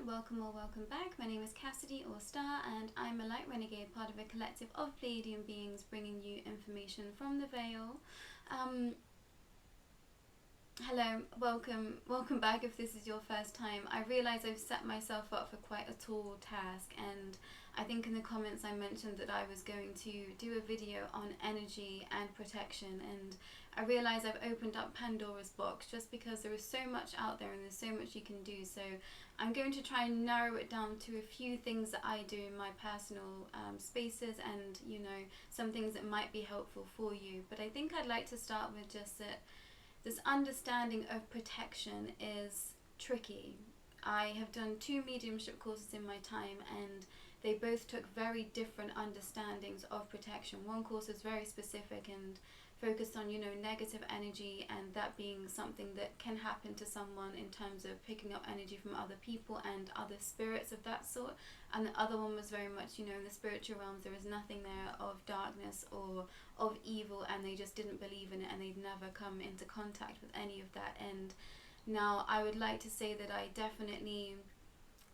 welcome or welcome back. My name is Cassidy or Starr, and I'm a light renegade, part of a collective of Pleiadian beings bringing you information from the veil. Hello, welcome back if this is your first time. I realise I've set myself up for quite a tall task, and I think in the comments I mentioned that I was going to do a video on energy and protection, and I realise I've opened up Pandora's box just because there is so much out there and there's so much you can do. So I'm going to try and narrow it down to a few things that I do in my personal spaces, and some things that might be helpful for you. But I think I'd like to start with just that this understanding of protection is tricky. I have done 2 mediumship courses in my time, and they both took very different understandings of protection. One course is very specific and focused on negative energy, and that being something that can happen to someone in terms of picking up energy from other people and other spirits of that sort. And the other one was very much in the spiritual realms there is nothing there of darkness or of evil, and they just didn't believe in it and they'd never come into contact with any of that. And now I would like to say that I definitely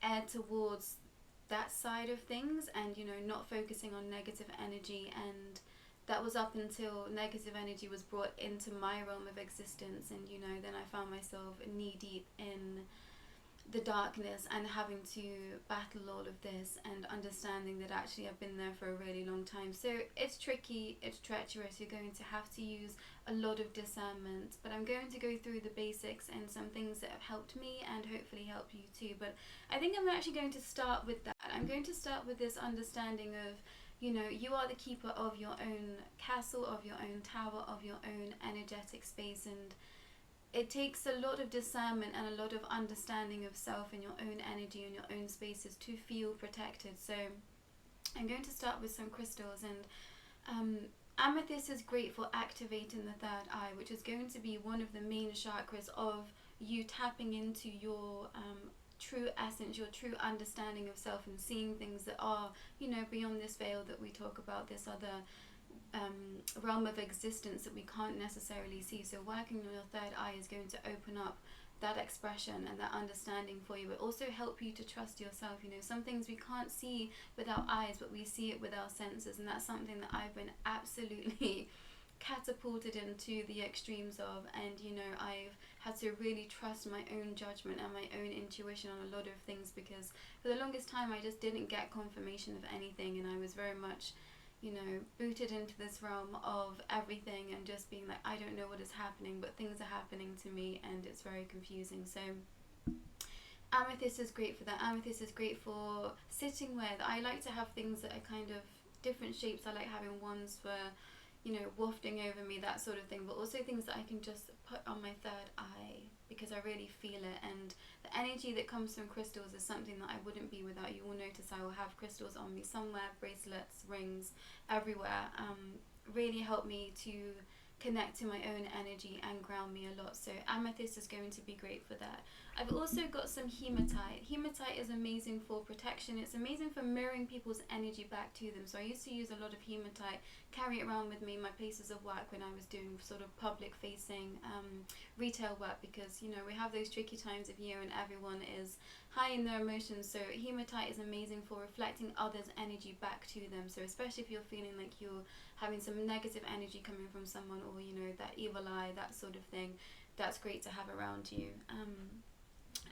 err towards that side of things, and not focusing on negative energy. And that was up until negative energy was brought into my realm of existence, and then I found myself knee deep in the darkness and having to battle all of this, and understanding that actually I've been there for a really long time. So it's tricky, it's treacherous, you're going to have to use a lot of discernment, but I'm going to go through the basics and some things that have helped me and hopefully help you too. But I think I'm actually going to start with that. I'm going to start with this understanding of you are the keeper of your own castle, of your own tower, of your own energetic space, and it takes a lot of discernment and a lot of understanding of self and your own energy and your own spaces to feel protected. So I'm going to start with some crystals, and amethyst is great for activating the third eye, which is going to be one of the main chakras of you tapping into your true essence, your true understanding of self, and seeing things that are beyond this veil that we talk about, this other realm of existence that we can't necessarily see. So working on your third eye is going to open up that expression and that understanding for you, but also help you to trust yourself. Some things we can't see with our eyes, but we see it with our senses, and that's something that I've been absolutely catapulted into the extremes of. And I've had to really trust my own judgment and my own intuition on a lot of things, because for the longest time I just didn't get confirmation of anything, and I was very much booted into this realm of everything and just being like, I don't know what is happening, but things are happening to me and it's very confusing. So amethyst is great for that. Amethyst is great for sitting with. I like to have things that are kind of different shapes. I like having ones for wafting over me, that sort of thing, but also things that I can just put on my third eye because I really feel it. And the energy that comes from crystals is something that I wouldn't be without. You will notice I will have crystals on me somewhere, bracelets, rings, everywhere. Really help me to connect to my own energy and ground me a lot. So amethyst is going to be great for that. I've also got some hematite. Hematite is amazing for protection. It's amazing for mirroring people's energy back to them. So I used to use a lot of hematite, carry it around with me in my places of work when I was doing sort of public facing retail work, because we have those tricky times of year and everyone is high in their emotions. So hematite is amazing for reflecting others' energy back to them. So especially if you're feeling like you're having some negative energy coming from someone, or that evil eye, that sort of thing, that's great to have around you.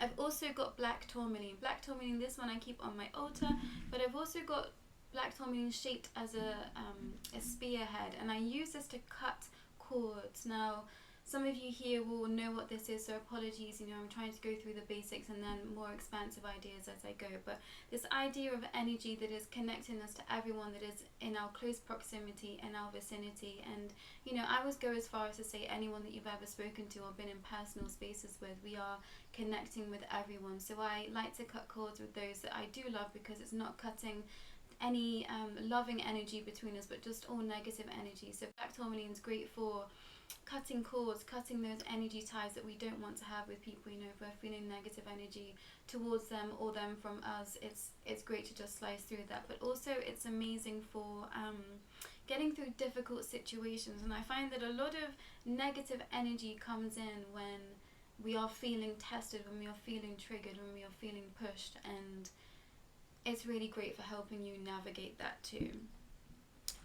I've also got black tourmaline. Black tourmaline, this one I keep on my altar, but I've also got black tourmaline shaped as a spearhead, and I use this to cut cords. Now, some of you here will know what this is, so apologies, I'm trying to go through the basics and then more expansive ideas as I go. But this idea of energy that is connecting us to everyone that is in our close proximity, in our vicinity, and I would go as far as to say anyone that you've ever spoken to or been in personal spaces with, we are connecting with everyone. So I like to cut cords with those that I do love, because it's not cutting any loving energy between us, but just all negative energy. So black tourmaline is great for cutting cords, cutting those energy ties that we don't want to have with people. If we're feeling negative energy towards them or them from us, it's great to just slice through that. But also it's amazing for getting through difficult situations. And I find that a lot of negative energy comes in when we are feeling tested, when we are feeling triggered, when we are feeling pushed, and it's really great for helping you navigate that too.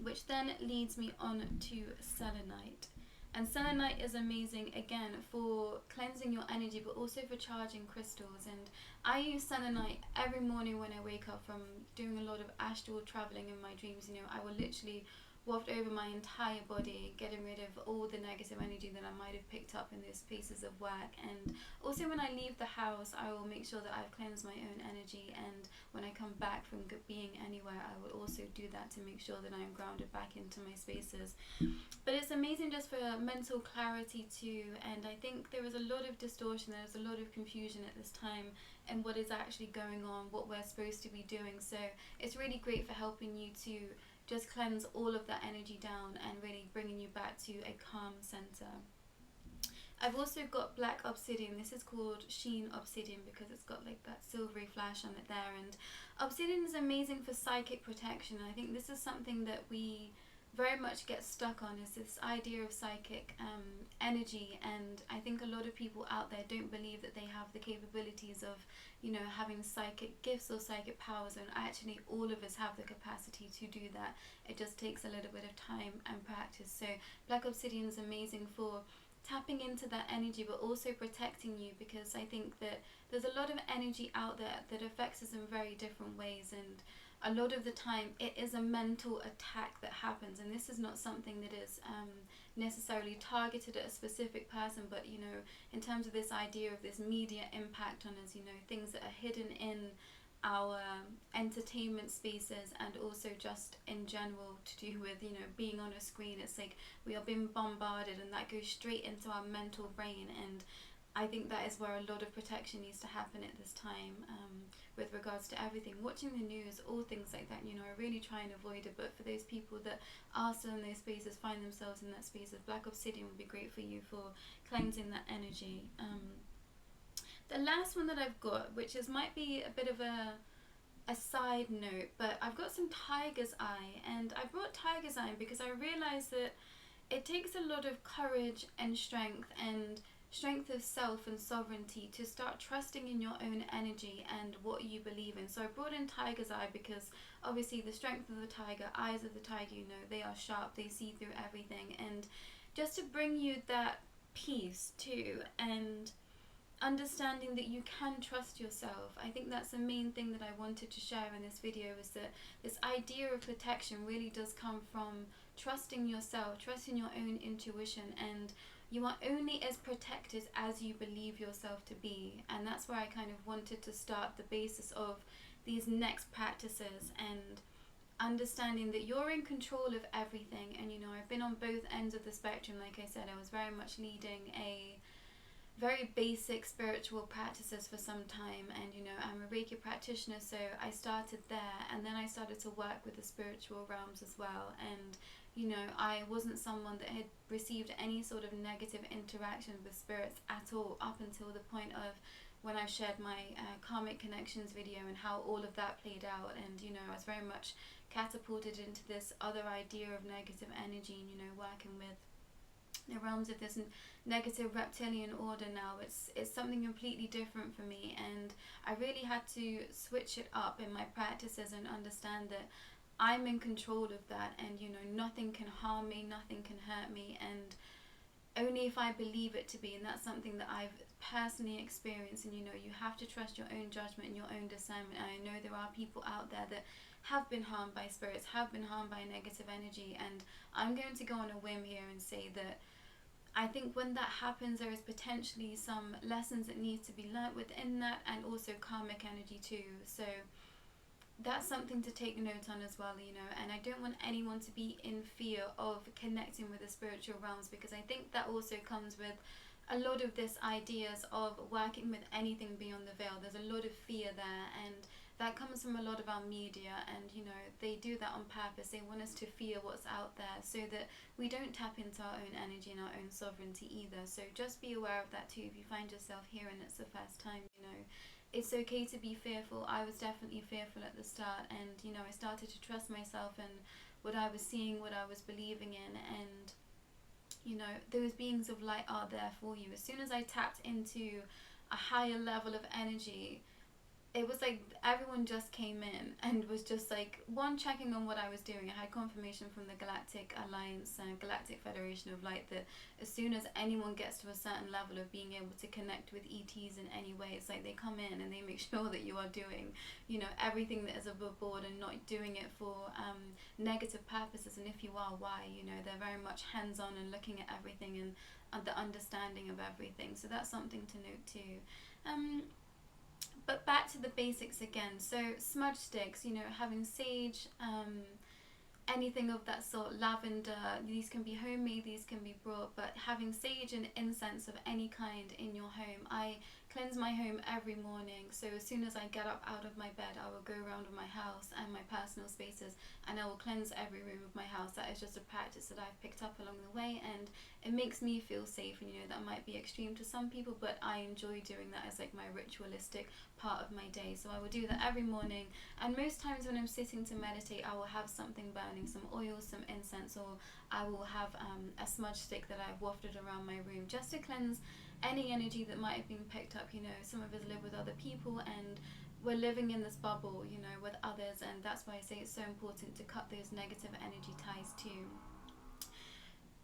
Which then leads me on to selenite. And selenite is amazing again for cleansing your energy, but also for charging crystals. And I use selenite every morning when I wake up from doing a lot of astral traveling in my dreams. You know, I will literally waft over my entire body, getting rid of all the negative energy that I might have picked up in those spaces of work. And also when I leave the house, I will make sure that I've cleansed my own energy, and when I come back from being anywhere, I will also do that to make sure that I'm grounded back into my spaces. But it's amazing just for mental clarity too, and I think there was a lot of distortion, there was a lot of confusion at this time in what is actually going on, what we're supposed to be doing. So it's really great for helping you to just cleanse all of that energy down and really bringing you back to a calm center. I've also got black obsidian. This is called sheen obsidian because it's got like that silvery flash on it there. And obsidian is amazing for psychic protection. I think this is something that we very much get stuck on, is this idea of psychic energy. And I think a lot of people out there don't believe that they have the capabilities of, you know, having psychic gifts or psychic powers, and actually all of us have the capacity to do that. It just takes a little bit of time and practice. So black obsidian is amazing for tapping into that energy, but also protecting you, because I think that there's a lot of energy out there that affects us in very different ways, and a lot of the time it is a mental attack that happens, and this is not something that is necessarily targeted at a specific person, but you know, in terms of this idea of this media impact on us, you know, things that are hidden in our entertainment spaces, and also just in general to do with, you know, being on a screen. It's like we are being bombarded, and that goes straight into our mental brain, and I think that is where a lot of protection needs to happen at this time, with regards to everything. Watching the news, all things like that, you know, I really try and avoid it, but for those people that are still in those spaces, find themselves in that space, black obsidian would be great for you for cleansing that energy. The last one that I've got, which might be a bit of a side note, but I've got some tiger's eye, and I brought tiger's eye because I realized that it takes a lot of courage and strength of self and sovereignty to start trusting in your own energy and what you believe in. So I brought in tiger's eye because obviously the strength of the tiger, eyes of the tiger, you know, they are sharp, they see through everything, and just to bring you that peace too, and understanding that you can trust yourself. I think that's the main thing that I wanted to share in this video, is that this idea of protection really does come from trusting yourself, trusting your own intuition, and you are only as protected as you believe yourself to be. And that's where I kind of wanted to start the basis of these next practices, and understanding that you're in control of everything. And you know, I've been on both ends of the spectrum. Like I said, I was very much leading a very basic spiritual practices for some time, and you know, I'm a Reiki practitioner, so I started there, and then I started to work with the spiritual realms as well. And you know, I wasn't someone that had received any sort of negative interaction with spirits at all, up until the point of when I shared my karmic connections video and how all of that played out. And you know, I was very much catapulted into this other idea of negative energy, and you know, working with the realms of this negative reptilian order now. It's something completely different for me, and I really had to switch it up in my practices and understand that I'm in control of that, and you know, nothing can harm me, nothing can hurt me, and only if I believe it to be. And that's something that I've personally experienced. And you know, you have to trust your own judgment and your own discernment. And I know there are people out there that have been harmed by spirits, have been harmed by negative energy, and I'm going to go on a whim here and say that I think when that happens, there is potentially some lessons that need to be learnt within that, and also karmic energy too. So that's something to take note on as well, you know. And I don't want anyone to be in fear of connecting with the spiritual realms, because I think that also comes with a lot of this ideas of working with anything beyond the veil. There's a lot of fear there, and that comes from a lot of our media, and you know, they do that on purpose. They want us to fear what's out there so that we don't tap into our own energy and our own sovereignty either. So just be aware of that too. If you find yourself here and it's the first time, you know, it's okay to be fearful. I was definitely fearful at the start, and you know, I started to trust myself and what I was seeing, what I was believing in, and you know, those beings of light are there for you. As soon as I tapped into a higher level of energy, it was like everyone just came in and was just like, one, checking on what I was doing. I had confirmation from the Galactic Alliance and Galactic Federation of Light that as soon as anyone gets to a certain level of being able to connect with ETs in any way, it's like they come in and they make sure that you are doing, you know, everything that is above board and not doing it for negative purposes. And if you are, why? You know, they're very much hands-on and looking at everything and the understanding of everything. So that's something to note too. But back to the basics again. So smudge sticks, you know, having sage, anything of that sort, lavender, these can be homemade, these can be brought, but having sage and incense of any kind in your home. I cleanse my home every morning, so as soon as I get up out of my bed, I will go around with my house and my personal spaces, and I will cleanse every room of my house. That is just a practice that I've picked up along the way, and it makes me feel safe. And you know, that might be extreme to some people, but I enjoy doing that as like my ritualistic part of my day. So I will do that every morning, and most times when I'm sitting to meditate, I will have something burning, some oil, some incense, or I will have a smudge stick that I've wafted around my room just to cleanse any energy that might have been picked up. You know, some of us live with other people and we're living in this bubble, you know, with others, and that's why I say it's so important to cut those negative energy ties too.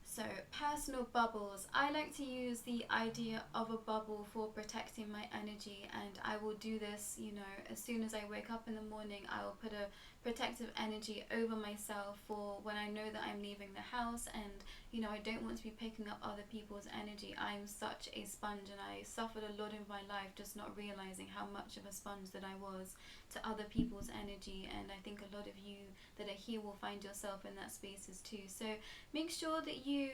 So, personal bubbles. I like to use the idea of a bubble for protecting my energy, and I will do this, you know, as soon as I wake up in the morning, I will put a protective energy over myself for when I know that I'm leaving the house, and, you know, I don't want to be picking up other people's energy. I'm such a sponge, and I suffered a lot in my life just not realizing how much of a sponge that I was to other people's energy, and I think a lot of you that are here will find yourself in that spaces too. So make sure that you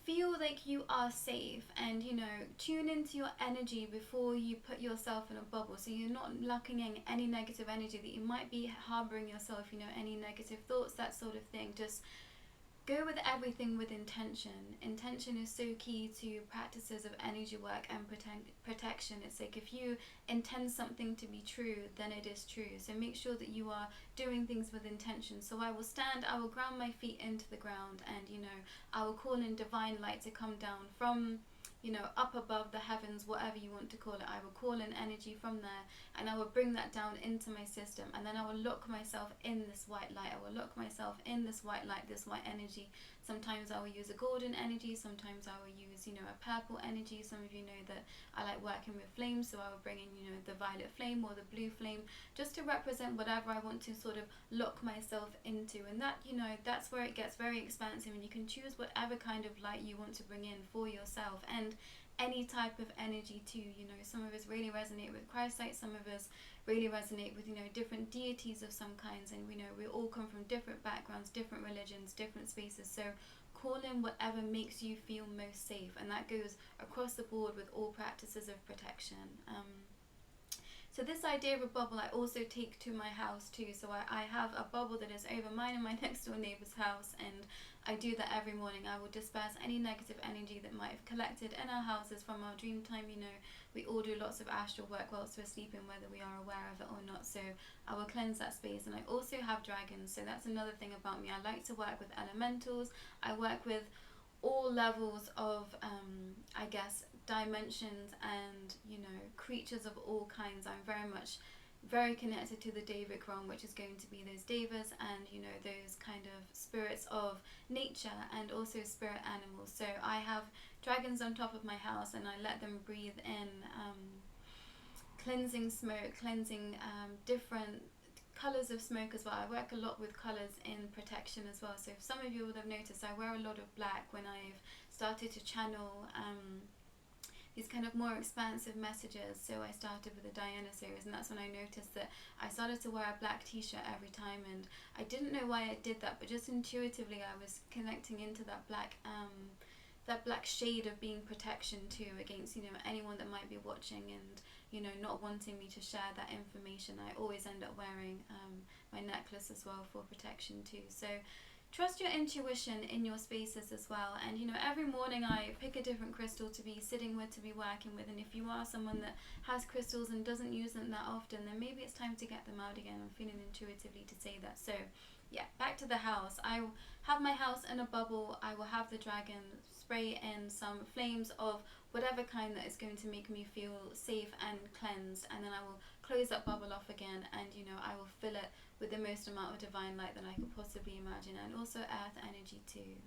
feel like you are safe, and you know, tune into your energy before you put yourself in a bubble, so you're not locking in any negative energy that you might be harboring yourself, you know, any negative thoughts, that sort of thing. Just go with everything with intention. Intention is so key to practices of energy work and protection. It's like if you intend something to be true, then it is true. So make sure that you are doing things with intention. So I will stand, I will ground my feet into the ground, and you know, I will call in divine light to come down from, you know, up above the heavens, whatever you want to call it. I will call in energy from there, and I will bring that down into my system, and then I will lock myself in this white light. I will lock myself in this white light, this white energy. Sometimes I will use a golden energy, sometimes I will use, you know, a purple energy. Some of you know that I like working with flames, so I will bring in, you know, the violet flame or the blue flame, just to represent whatever I want to sort of lock myself into. And that, you know, that's where it gets very expansive, and you can choose whatever kind of light you want to bring in for yourself, and any type of energy too. You know, some of us really resonate with Christ light, some of us really resonate with, you know, different deities of some kinds, and we know we all come from different backgrounds, different religions, different spaces. So call in whatever makes you feel most safe, and that goes across the board with all practices of protection. So this idea of a bubble I also take to my house too. So I have a bubble that is over mine and my next door neighbour's house, and I do that every morning. I will disperse any negative energy that might have collected in our houses from our dream time. You know, we all do lots of astral work whilst we're sleeping, whether we are aware of it or not. So I will cleanse that space. And I also have dragons. So that's another thing about me. I like to work with elementals. I work with all levels of, I guess, dimensions and, you know, creatures of all kinds. I'm very connected to the Devic realm, which is going to be those devas and, you know, those kind of spirits of nature, and also spirit animals. So I have dragons on top of my house, and I let them breathe in cleansing smoke, cleansing different colours of smoke as well. I work a lot with colours in protection as well. So if some of you would have noticed, I wear a lot of black when I've started to channel these kind of more expansive messages. So I started with the Diana series, and that's when I noticed that I started to wear a black t-shirt every time, and I didn't know why I did that, but just intuitively I was connecting into that black shade of being protection too, against, you know, anyone that might be watching and, you know, not wanting me to share that information. I always end up wearing my necklace as well for protection too. So trust your intuition in your spaces as well. And, you know, every morning I pick a different crystal to be sitting with, to be working with. And if you are someone that has crystals and doesn't use them that often, then maybe it's time to get them out again. I'm feeling intuitively to say that. So back to the house. I will have my house in a bubble. I will have the dragon spray in some flames of whatever kind that is going to make me feel safe and cleansed, and then I will close that bubble off again, and I will fill it with the most amount of divine light that I could possibly imagine, and also earth energy too.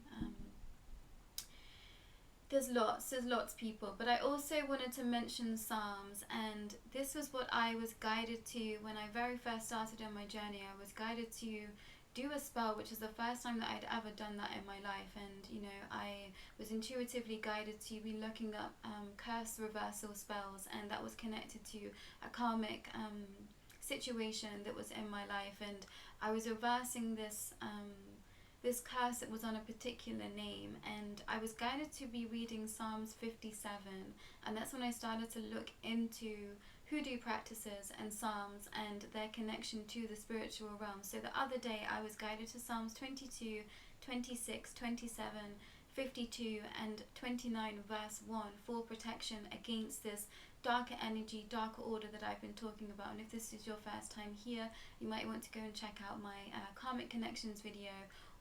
There's lots people, but I also wanted to mention Psalms, and this was what I was guided to when I very first started on my journey. I was guided to do a spell, which is the first time that I'd ever done that in my life, and I was intuitively guided to be looking up curse reversal spells, and that was connected to a karmic situation that was in my life, and I was reversing this this curse that was on a particular name, and I was guided to be reading Psalms 57, and that's when I started to look into hoodoo practices and Psalms and their connection to the spiritual realm. So the other day I was guided to Psalms 22, 26, 27, 52 and 29 verse 1 for protection against this darker energy, darker order that I've been talking about. And if this is your first time here, you might want to go and check out my Karmic Connections video,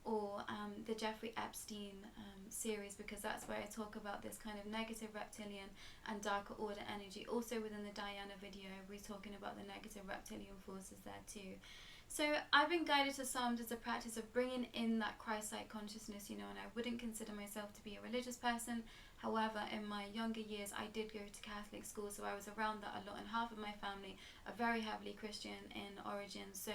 or the Jeffrey Epstein series, because that's where I talk about this kind of negative reptilian and darker order energy. Also within the Diana video, we're talking about the negative reptilian forces there too. So I've been guided to Psalms as a practice of bringing in that Christ-like consciousness, and I wouldn't consider myself to be a religious person. However, in my younger years, I did go to Catholic school, so I was around that a lot, and half of my family are very heavily Christian in origin. So,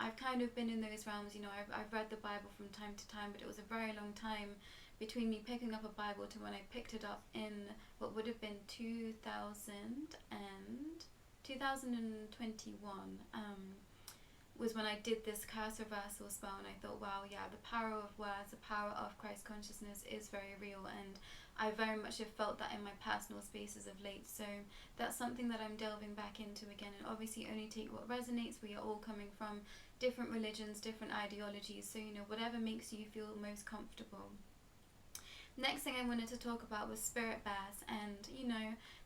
I've kind of been in those realms. I've read the Bible from time to time, but it was a very long time between me picking up a Bible to when I picked it up in what would have been 2021. Was when I did this curse reversal spell, and I thought, wow, yeah, the power of words, the power of Christ consciousness is very real, and I very much have felt that in my personal spaces of late. So that's something that I'm delving back into again, and obviously only take what resonates. We are all coming from different religions, different ideologies, so whatever makes you feel most comfortable. Next thing I wanted to talk about was spirit births, and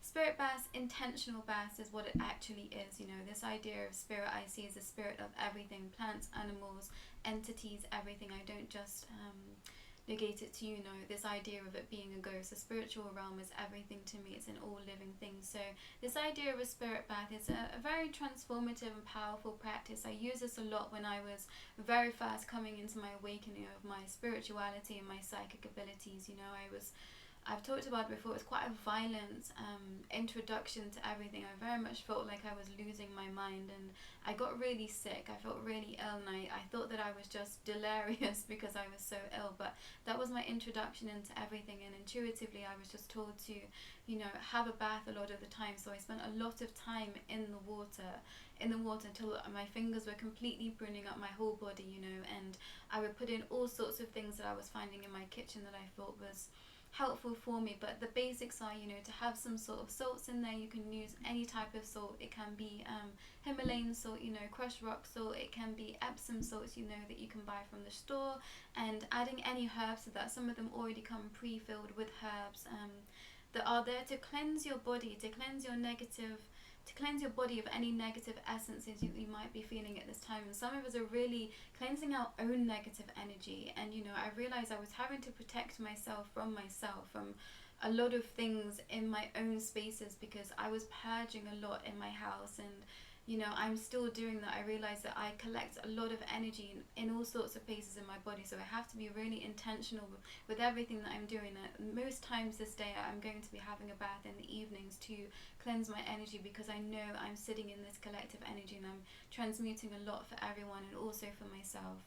spirit births, intentional births is what it actually is. This idea of spirit I see as a spirit of everything, plants, animals, entities, everything. I don't just negate it to this idea of it being a ghost. The spiritual realm is everything to me. It's in all living things. So this idea of a spirit birth is a very transformative and powerful practice. I used this a lot when I was very first coming into my awakening of my spirituality and my psychic abilities. I've talked about it before, it's quite a violent introduction to everything. I very much felt like I was losing my mind, and I got really sick. I felt really ill, and I thought that I was just delirious because I was so ill, but that was my introduction into everything, and intuitively I was just told to have a bath a lot of the time. So I spent a lot of time in the water until my fingers were completely burning up my whole body, and I would put in all sorts of things that I was finding in my kitchen that I thought was helpful for me. But the basics are to have some sort of salts in there. You can use any type of salt. It can be Himalayan salt, crushed rock salt. It can be Epsom salts that you can buy from the store, and adding any herbs to that. Some of them already come pre-filled with herbs that are there to cleanse your body, to cleanse your body of any negative essences you might be feeling at this time. And some of us are really cleansing our own negative energy, and I realized I was having to protect myself from a lot of things in my own spaces, because I was purging a lot in my house, and I'm still doing that. I realize that I collect a lot of energy in all sorts of places in my body, so I have to be really intentional with everything that I'm doing. Most times this day I'm going to be having a bath in the evenings to cleanse my energy, because I know I'm sitting in this collective energy, and I'm transmuting a lot for everyone and also for myself.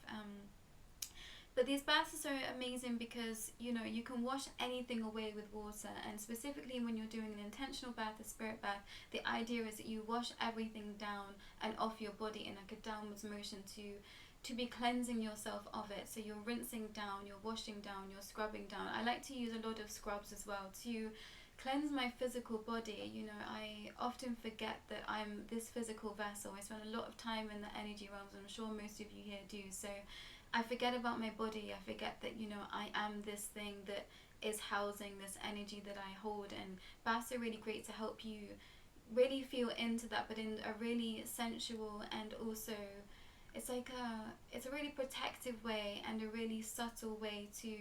But these baths are so amazing because you can wash anything away with water, and specifically when you're doing an intentional bath, a spirit bath, the idea is that you wash everything down and off your body in like a downwards motion to be cleansing yourself of it. So you're rinsing down, you're washing down, you're scrubbing down. I like to use a lot of scrubs as well to cleanse my physical body. I often forget that I'm this physical vessel. I spend a lot of time in the energy realms, and I'm sure most of you here do. So I forget about my body. I forget that I am this thing that is housing this energy that I hold, and baths are really great to help you really feel into that, but in a really sensual and also it's like it's a really protective way and a really subtle way to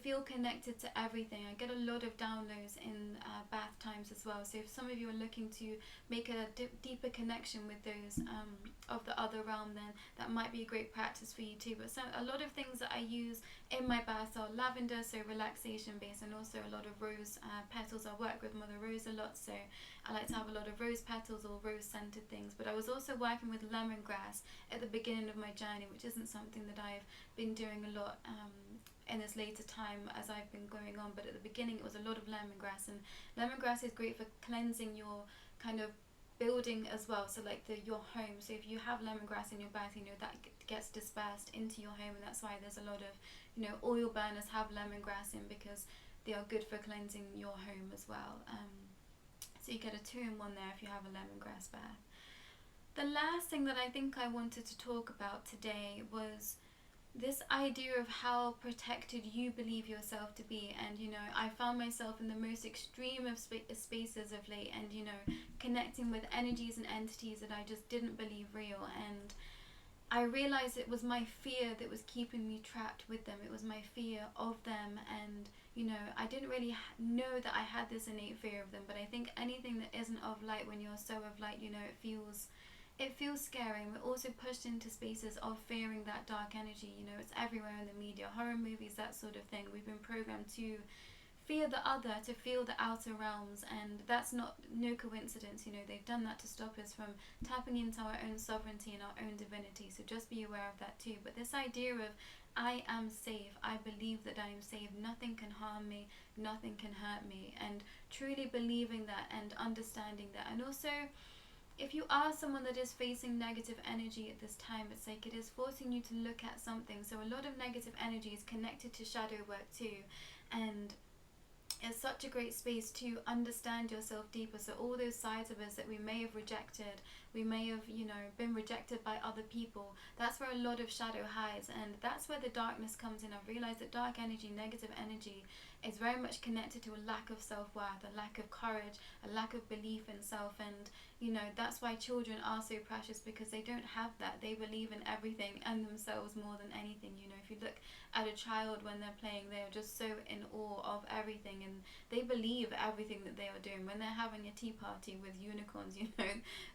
feel connected to everything. I get a lot of downloads in bath times as well. So if some of you are looking to make a deeper connection with those of the other realm, then that might be a great practice for you too. But a lot of things that I use in my bath are lavender, so relaxation based, and also a lot of rose petals. I work with Mother Rose a lot, so I like to have a lot of rose petals or rose scented things. But I was also working with lemongrass at the beginning of my journey, which isn't something that I've been doing a lot in this later time as I've been going on, but at the beginning it was a lot of lemongrass, and lemongrass is great for cleansing your kind of building as well, so like your home. So if you have lemongrass in your bath, you know, that gets dispersed into your home, and that's why there's a lot of, you know, oil burners have lemongrass in, because they are good for cleansing your home as well. So you get a 2-in-1 there if you have a lemongrass bath. The last thing that I think I wanted to talk about today was this idea of how protected you believe yourself to be. And you know, I found myself in the most extreme of spaces of late, and you know, connecting with energies and entities that I just didn't believe real. And I realized it was my fear that was keeping me trapped with them. It was my fear of them, and you know, I didn't really know that I had this innate fear of them. But I think anything that isn't of light, when you're so of light, you know, it feels scary. And we're also pushed into spaces of fearing that dark energy. You know, it's everywhere in the media, horror movies, that sort of thing. We've been programmed to fear the other, to feel the outer realms, and that's no coincidence. You know, they've done that to stop us from tapping into our own sovereignty and our own divinity. So just be aware of that too. But this idea of I am safe, I believe that I am safe, nothing can harm me, nothing can hurt me, and truly believing that and understanding that. And also, if you are someone that is facing negative energy at this time, it's like it is forcing you to look at something. So a lot of negative energy is connected to shadow work too, and it's such a great space to understand yourself deeper. So all those sides of us that we may have rejected, we may have, you know, been rejected by other people, that's where a lot of shadow hides, and that's where the darkness comes in. I've realized that dark energy, negative energy, is very much connected to a lack of self-worth, a lack of courage, a lack of belief in self. And you know, that's why children are so precious, because they don't have that. They believe in everything and themselves more than anything. You know, if you look at a child when they're playing, they are just so in awe of everything, and they believe everything that they are doing. When they're having a tea party with unicorns, you know,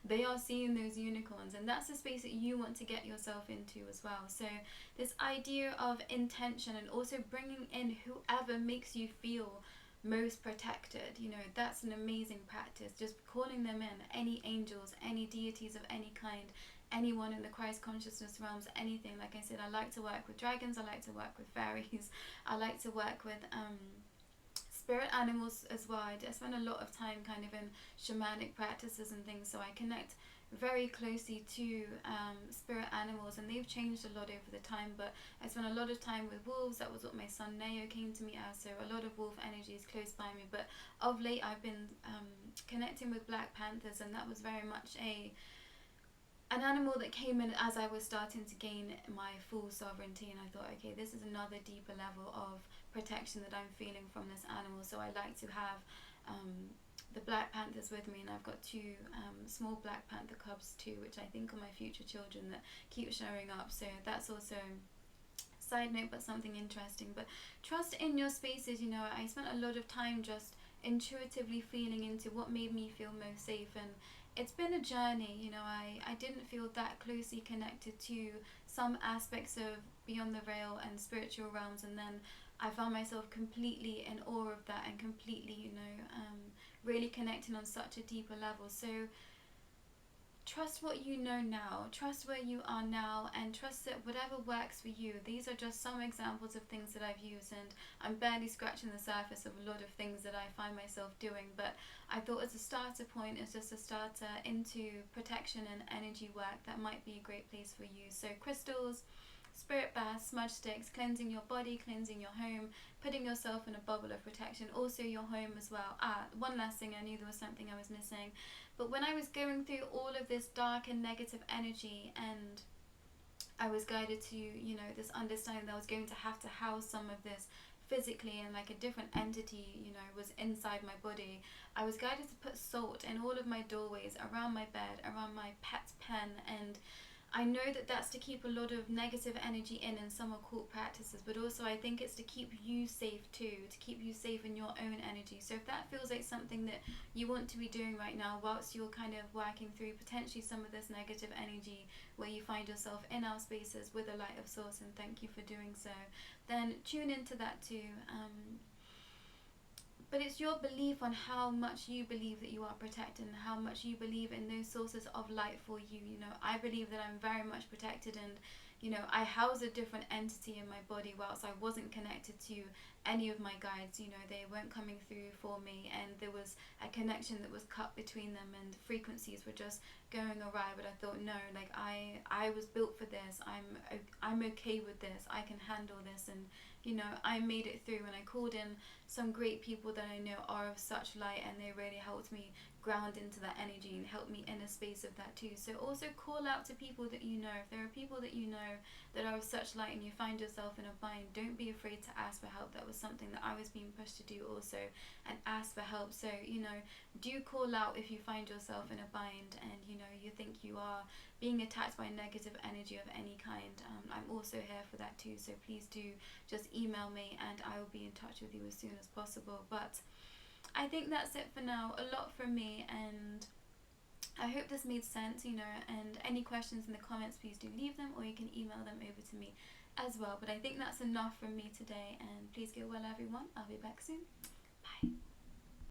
they are seeing those unicorns, and that's the space that you want to get yourself into as well. So this idea of intention, and also bringing in whoever makes you feel most protected, you know, that's an amazing practice. Just calling them in, any angels, any deities of any kind, anyone in the Christ consciousness realms, anything. Like I said, I like to work with dragons, I like to work with fairies, I like to work with spirit animals as well. I spend a lot of time kind of in shamanic practices and things, so I connect very closely to spirit animals, and they've changed a lot over the time. But I spent a lot of time with wolves. That was what my son Neo came to me as, so a lot of wolf energy is close by me. But of late I've been connecting with black panthers, and that was very much an animal that came in as I was starting to gain my full sovereignty, and I thought, okay, this is another deeper level of protection that I'm feeling from this animal. So I like to have the black panthers with me, and I've got 2 small black panther cubs too, which I think are my future children that keep showing up. So that's also side note, but something interesting. But trust in your spaces. You know, I spent a lot of time just intuitively feeling into what made me feel most safe, and it's been a journey. You know, I didn't feel that closely connected to some aspects of beyond the veil and spiritual realms, and then I found myself completely in awe of that, and completely, you know, really connecting on such a deeper level. So trust what you know now, trust where you are now, and trust that whatever works for you. These are just some examples of things that I've used, and I'm barely scratching the surface of a lot of things that I find myself doing. But I thought as a starter point, as just a starter into protection and energy work, that might be a great place for you. So crystals, spirit baths, smudge sticks, cleansing your body, cleansing your home, putting yourself in a bubble of protection, also your home as well. One last thing, I knew there was something I was missing, but when I was going through all of this dark and negative energy, and I was guided to, you know, this understanding that I was going to have to house some of this physically, and like a different entity, you know, was inside my body, I was guided to put salt in all of my doorways, around my bed, around my pet's pen, and I know that that's to keep a lot of negative energy in some occult practices, but also I think it's to keep you safe too, to keep you safe in your own energy. So if that feels like something that you want to be doing right now whilst you're kind of working through potentially some of this negative energy where you find yourself in our spaces with a light of source, and thank you for doing so, then tune into that too. But it's your belief on how much you believe that you are protected and how much you believe in those sources of light for you. You know, I believe that I'm very much protected, and, you know, I house a different entity in my body whilst I wasn't connected to any of my guides. You know, they weren't coming through for me, and there was a connection that was cut between them, and frequencies were just going awry. But I thought, no, like I was built for this. I'm okay with this. I can handle this. And, you know, I made it through, and I called in some great people that I know are of such light, and they really helped me ground into that energy and help me in a space of that too. So also call out to people that you know. If there are people that you know that are of such light and you find yourself in a bind, don't be afraid to ask for help. That was something that I was being pushed to do also, and ask for help. So, you know, do call out if you find yourself in a bind and, you know, you think you are being attacked by negative energy of any kind. I'm also here for that too, so please do just email me and I will be in touch with you as soon as possible. But I think that's it for now. A lot from me, and I hope this made sense, you know, and any questions in the comments, please do leave them, or you can email them over to me as well. But I think that's enough from me today, and please get well, everyone. I'll be back soon. Bye.